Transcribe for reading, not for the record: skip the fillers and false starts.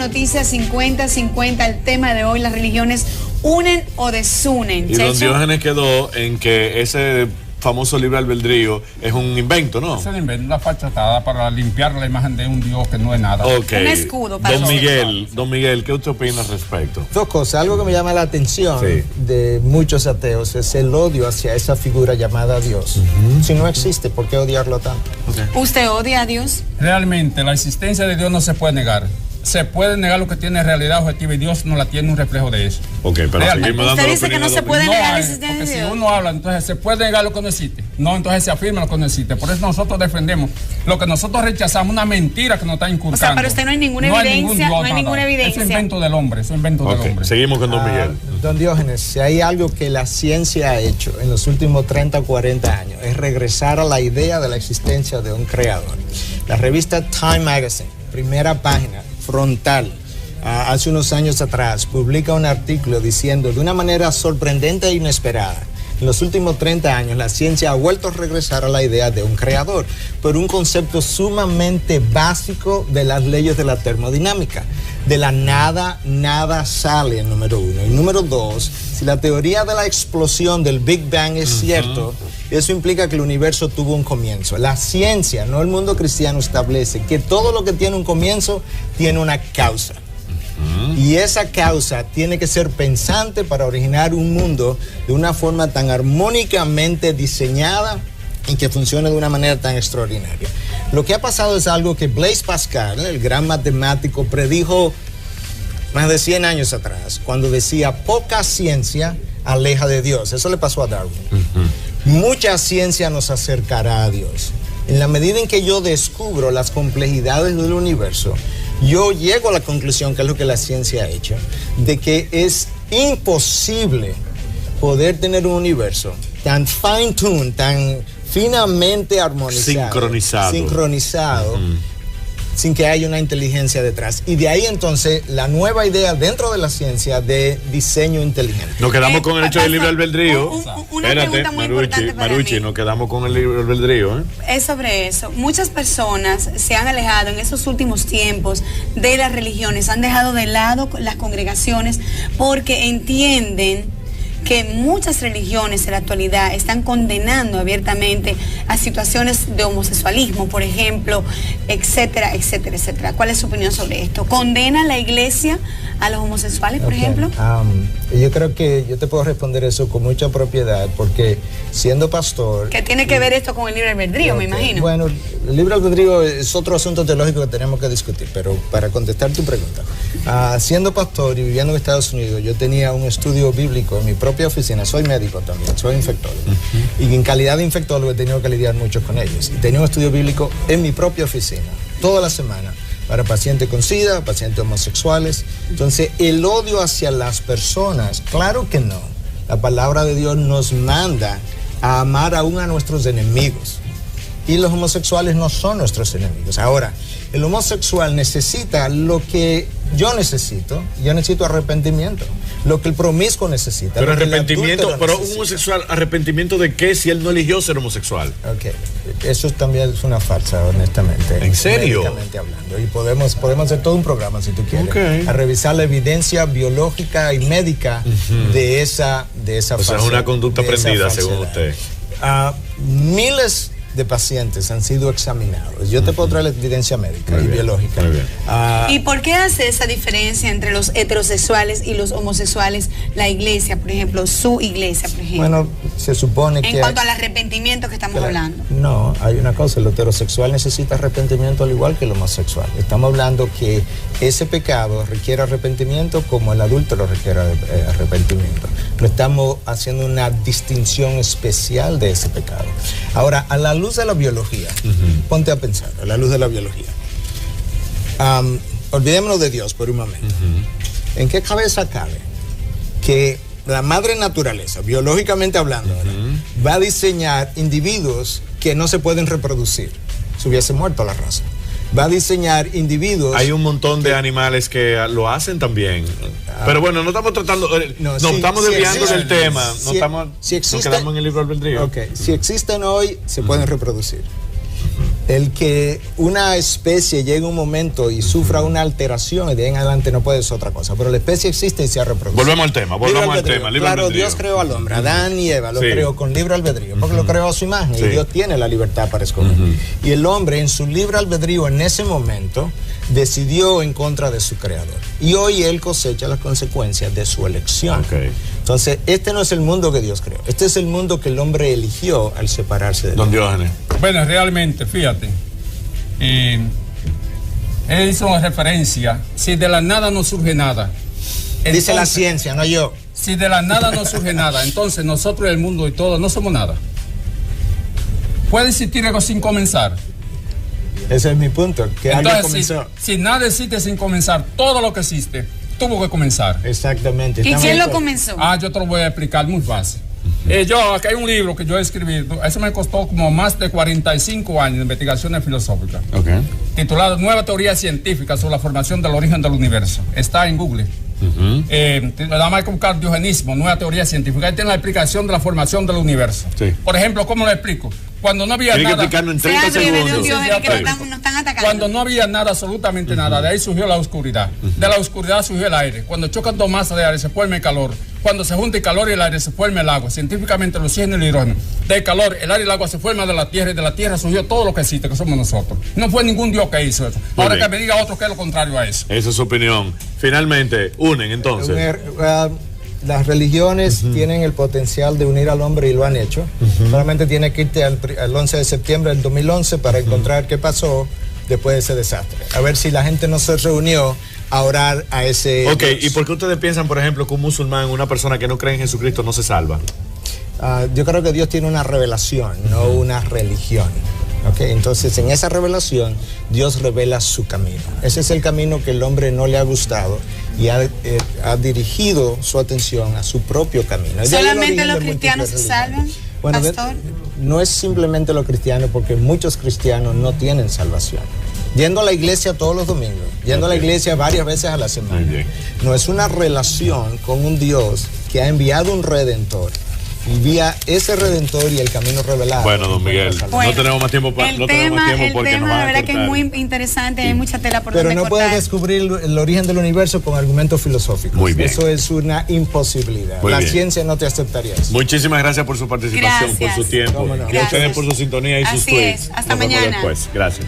Noticias 50-50. El tema de hoy, las religiones unen o desunen. Y don Diógenes quedó en que ese famoso libre albedrío es un invento, ¿no? Es un invento, una fachatada para limpiar la imagen de un Dios que no es nada. Okay. Un escudo para Don Miguel, ¿qué usted opina al respecto? Dos cosas. Algo que me llama la atención de muchos ateos es el odio hacia esa figura llamada Dios. Si no existe, ¿por qué odiarlo tanto? ¿Usted odia a Dios? Realmente, la existencia de Dios no se puede negar. Se puede negar lo que tiene realidad objetiva y Dios no la tiene un reflejo de eso. Ok, pero seguimos dando usted dice que no se puede negar la existencia de Dios. Si uno habla, entonces se puede negar lo que no existe. No, entonces se afirma lo que no existe. Por eso nosotros defendemos lo que nosotros rechazamos, una mentira que nos está inculcando. O sea, pero usted no hay ninguna evidencia, no hay ninguna evidencia. Es un invento del hombre, es un invento del hombre. Seguimos con don Miguel. Don Diógenes, si hay algo que la ciencia ha hecho en los últimos 30 o 40 años, es regresar a la idea de la existencia de un creador. La revista Time Magazine, primera página, frontal, hace unos años atrás, publica un artículo diciendo de una manera sorprendente e inesperada: en los últimos 30 años la ciencia ha vuelto a regresar a la idea de un creador, por un concepto sumamente básico de las leyes de la termodinámica. De la nada, nada sale, número uno. Y número dos, si la teoría de la explosión del Big Bang es cierto, eso implica que el universo tuvo un comienzo. La ciencia, no el mundo cristiano, establece que todo lo que tiene un comienzo tiene una causa. Y esa causa tiene que ser pensante para originar un mundo de una forma tan armónicamente diseñada y que funcione de una manera tan extraordinaria. Lo que ha pasado es algo que Blaise Pascal, el gran matemático, predijo más de 100 años atrás, cuando decía: poca ciencia aleja de Dios. Eso le pasó a Darwin. Mucha ciencia nos acercará a Dios. En la medida en que yo descubro las complejidades del universo, yo llego a la conclusión, que es lo que la ciencia ha hecho, de que es imposible poder tener un universo tan fine-tuned, tan finamente armonizado, sincronizado, sin que haya una inteligencia detrás. Y de ahí entonces la nueva idea dentro de la ciencia de diseño inteligente. Nos quedamos con el hecho del libre albedrío. Una pregunta muy importante para Marucci, mí. nos quedamos con el libre albedrío. Es sobre eso. Muchas personas se han alejado en esos últimos tiempos de las religiones, han dejado de lado las congregaciones porque entienden que muchas religiones en la actualidad están condenando abiertamente a situaciones de homosexualismo, por ejemplo, etcétera, etcétera, etcétera. ¿Cuál es su opinión sobre esto? ¿Condena la iglesia a los homosexuales, por ejemplo? Yo creo que yo te puedo responder eso con mucha propiedad, porque siendo pastor... ¿Qué tiene que ver esto con el libre albedrío, me imagino? Bueno, el libre albedrío es otro asunto teológico que tenemos que discutir, pero para contestar tu pregunta, siendo pastor y viviendo en Estados Unidos, yo tenía un estudio bíblico en mi propia oficina. Soy médico también, soy infectólogo. Y en calidad de infectólogo he tenido que lidiar mucho con ellos. Y tenía un estudio bíblico en mi propia oficina, toda la semana, para pacientes con SIDA, pacientes homosexuales. Entonces, el odio hacia las personas, claro que no. La palabra de Dios nos manda a amar aún a nuestros enemigos. Y los homosexuales no son nuestros enemigos. Ahora, el homosexual necesita lo que yo necesito arrepentimiento. Lo que el promiscuo necesita. Pero arrepentimiento, pero un homosexual, ¿arrepentimiento de qué si él no eligió ser homosexual? Ok, eso también es una farsa, honestamente. ¿En serio? Médicamente hablando. Y podemos hacer todo un programa, si tú quieres, a revisar la evidencia biológica y médica de esa farsa. O sea, es una conducta aprendida, según usted. Miles de pacientes han sido examinados. Yo te puedo traer la evidencia médica y biológica. ¿Y por qué hace esa diferencia entre los heterosexuales y los homosexuales la iglesia, por ejemplo, su iglesia, por ejemplo? Bueno, se supone que... En cuanto al arrepentimiento que estamos hablando. No, hay una cosa, el heterosexual necesita arrepentimiento al igual que el homosexual. Estamos hablando que ese pecado requiere arrepentimiento como el adúltero requiere arrepentimiento. No estamos haciendo una distinción especial de ese pecado. Ahora, a la luz de la biología, ponte a pensar, a la luz de la biología. Olvidémonos de Dios por un momento. ¿En qué cabeza cabe que la madre naturaleza, biológicamente hablando, va a diseñar individuos que no se pueden reproducir? Se hubiese muerto la raza. Va a diseñar individuos... Hay un montón de animales que lo hacen también. Pero bueno, no estamos tratando... estamos desviando del tema. Nos quedamos en el libre albedrío. Si existen hoy, se pueden reproducir. El que una especie llegue un momento y sufra una alteración y de ahí en adelante no puede ser otra cosa. Pero la especie existe y se ha reproducido. Volvemos al tema, Claro, Dios creó al hombre, Adán y Eva, lo creó con libre albedrío, porque lo creó a su imagen y Dios tiene la libertad para escoger. Y el hombre en su libre albedrío en ese momento decidió en contra de su creador. Y hoy él cosecha las consecuencias de su elección. Entonces, este no es el mundo que Dios creó. Este es el mundo que el hombre eligió al separarse de Dios. Don Diógenes. Bueno, realmente, fíjate, él hizo una referencia, si de la nada no surge nada. Entonces, dice la ciencia, no yo. Si de la nada no surge nada, entonces nosotros, el mundo y todo, no somos nada. ¿Puede existir algo sin comenzar? Ese es mi punto, que entonces, algo comenzó. Si nada existe sin comenzar, todo lo que existe tuvo que comenzar. Exactamente. ¿Y quién lo comenzó? Yo te lo voy a explicar muy fácil. Aquí hay un libro que yo he escrito, eso me costó como más de 45 años de investigaciones filosóficas, titulado Nueva Teoría Científica sobre la formación del origen del universo. Está en Google. Nada más hay que buscar diogenismo, nueva teoría científica. Ahí tiene la explicación de la formación del universo. Por ejemplo, ¿cómo lo explico? Cuando no había nada. En 30 segundos. Cuando no había nada, absolutamente nada, de ahí surgió la oscuridad. De la oscuridad surgió el aire. Cuando chocan dos masas de aire se forma el calor. Cuando se junta el calor y el aire se forma el agua. Científicamente el oxígeno y el hidrógeno. Del calor, el aire y el agua se forman de la tierra y de la tierra surgió todo lo que existe, que somos nosotros. No fue ningún Dios que hizo eso. Ahora que me diga otro que es lo contrario a eso. Esa es su opinión. Finalmente, unen entonces. Las religiones tienen el potencial de unir al hombre y lo han hecho. Solamente tiene que irte al 11 de septiembre del 2011 para encontrar qué pasó después de ese desastre. A ver si la gente no se reunió a orar a ese Dios. Dios. ¿Y por qué ustedes piensan, por ejemplo, que un musulmán, una persona que no cree en Jesucristo, no se salva? Yo creo que Dios tiene una revelación, no una religión. Entonces, en esa revelación, Dios revela su camino. Ese es el camino que el hombre no le ha gustado y ha dirigido su atención a su propio camino. ¿Solamente los cristianos se salvan, pastor? No es simplemente los cristianos, porque muchos cristianos no tienen salvación. Yendo a la iglesia todos los domingos, yendo a la iglesia varias veces a la semana, no es una relación con un Dios que ha enviado un Redentor. Y vía ese Redentor y el camino revelado. Bueno, don Miguel, no tenemos más tiempo porque nos van a la verdad que es muy interesante, hay mucha tela por donde cortar. Pero no puedes descubrir el origen del universo con argumentos filosóficos. Muy bien. Eso es una imposibilidad. La ciencia no te aceptaría eso. Muchísimas gracias por su participación, por su tiempo. Y a ustedes por su sintonía y sus tweets. Hasta mañana. Gracias.